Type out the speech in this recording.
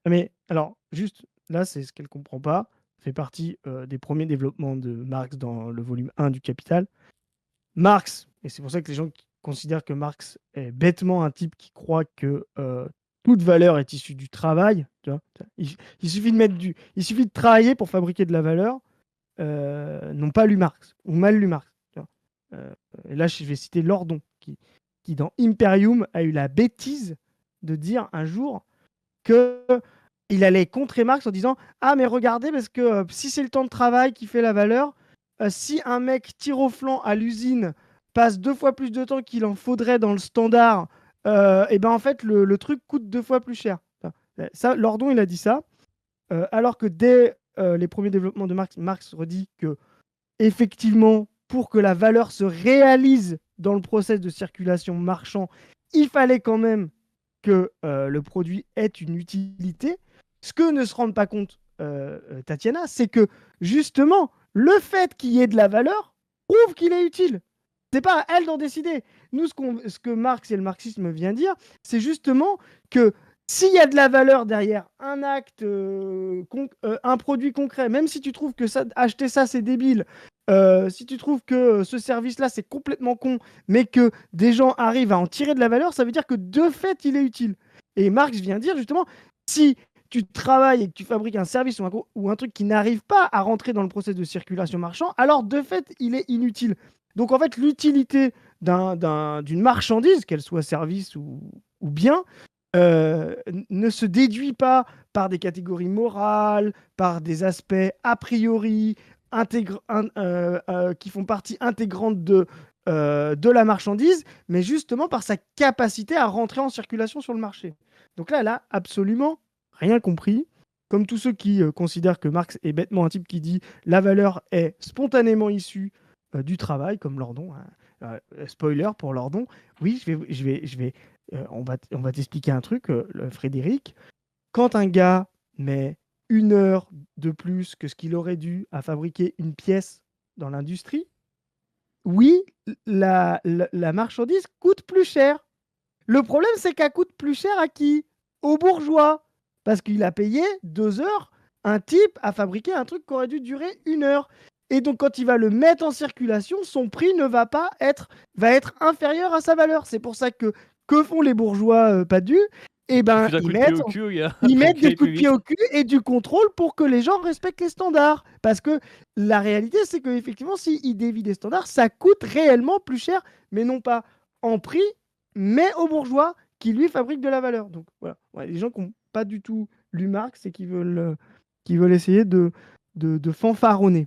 Mais alors, juste, là, c'est ce qu'elle comprend pas. Ça fait partie des premiers développements de Marx dans le volume 1 du Capital. Marx, et c'est pour ça que les gens considèrent que Marx est bêtement un type qui croit que toute valeur est issue du travail. Tu vois, il suffit de il suffit de travailler pour fabriquer de la valeur. N'ont pas lu Marx ou mal lu Marx. Tu vois. Euh, et là, je vais citer Lordon, qui dans Imperium a eu la bêtise de dire un jour que il allait contrer Marx en disant ah mais regardez parce que si c'est le temps de travail qui fait la valeur, si un mec tire au flanc à l'usine passe 2 fois plus de temps qu'il en faudrait dans le standard, et ben en fait le truc coûte 2 fois plus cher. Enfin, ça, Lordon il a dit ça, alors que dès les premiers développements de Marx, Marx redit que effectivement pour que la valeur se réalise dans le process de circulation marchand, il fallait quand même que le produit ait une utilité. Ce que ne se rendent pas compte Tatiana, c'est que justement, le fait qu'il y ait de la valeur prouve qu'il est utile. C'est pas à elle d'en décider. Nous, ce que Marx et le marxisme vient dire, c'est justement que s'il y a de la valeur derrière un acte, un produit concret, même si tu trouves que acheter ça, c'est débile, si tu trouves que ce service-là, c'est complètement con, mais que des gens arrivent à en tirer de la valeur, ça veut dire que de fait, il est utile. Et Marx vient dire justement, si tu travailles et que tu fabriques un service ou un truc qui n'arrive pas à rentrer dans le processus de circulation marchand, alors de fait, il est inutile. Donc en fait, l'utilité d'une marchandise, qu'elle soit service ou bien, ne se déduit pas par des catégories morales, par des aspects a priori qui font partie intégrante de la marchandise, mais justement par sa capacité à rentrer en circulation sur le marché. Donc là, elle a absolument rien compris. Comme tous ceux qui considèrent que Marx est bêtement un type qui dit la valeur est spontanément issue du travail, comme Lordon, hein. Spoiler pour Lordon. Oui, on va t'expliquer un truc, Frédéric. Quand un gars met 1 heure de plus que ce qu'il aurait dû à fabriquer une pièce dans l'industrie, oui, la marchandise coûte plus cher. Le problème, c'est qu'elle coûte plus cher à qui? Aux bourgeois. Parce qu'il a payé 2 heures un type à fabriquer un truc qui aurait dû durer 1 heure. Et donc, quand il va le mettre en circulation, son prix ne va pas être, va être inférieur à sa valeur. C'est pour ça que font les bourgeois pas dus? Eh Ils ben, foutent un coup de pied au cul au gars ils pour mettent qu'il des aille coups plus de pied vite. au cul et du contrôle pour que les gens respectent les standards. Parce que la réalité, c'est qu'effectivement, s'ils dévient des standards, ça coûte réellement plus cher, mais non pas en prix, mais aux bourgeois qui, lui, fabriquent de la valeur. Donc voilà, ouais, les gens qui n'ont pas du tout lu Marx et qui veulent essayer de fanfaronner.